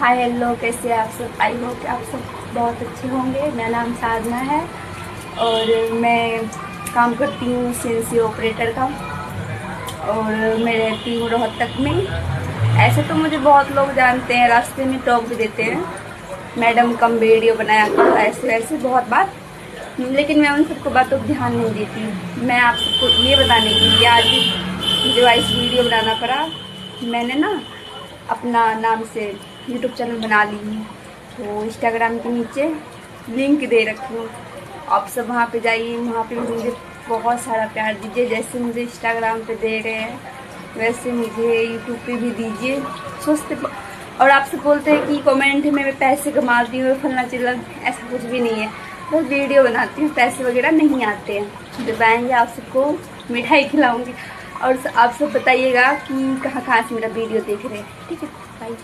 Hi hello, कैसे आप सब। आई होप कि आप सब बहुत अच्छे होंगे। मेरा नाम साधना है और मैं काम करती हूँ सीएनसी ऑपरेटर का और मैं रहती हूँ रोहतक में। ऐसे तो मुझे बहुत लोग जानते हैं, रास्ते में टोक भी देते हैं, मैडम कम वीडियो बनाया करो, ऐसे वैसे बहुत बात, लेकिन मैं उन सबको बातों पर ध्यान नहीं देती। मैं आप सबको ये बताने के लिए आज मुझे वाइस वीडियो बनाना पड़ा। मैंने ना अपना नाम से यूट्यूब चैनल बना ली हूँ, तो इंस्टाग्राम के नीचे लिंक दे रखी हूँ। आप सब वहाँ पे जाइए, वहाँ पे मुझे बहुत सारा प्यार दीजिए। जैसे मुझे इंस्टाग्राम पे दे रहे हैं वैसे मुझे यूट्यूब पे भी दीजिए। सोचते और आप सब बोलते हैं कि कमेंट में मैं पैसे कमाती हूँ फलना चिल्ला, ऐसा कुछ भी नहीं है। बस वीडियो बनाती हूँ, पैसे वगैरह नहीं आते हैं। जब आएंगे आप सबको मिठाई खिलाऊंगी और आप सब बताइएगा कि कहाँ कहाँ से मेरा वीडियो देख रहे हैं। ठीक है, बाय।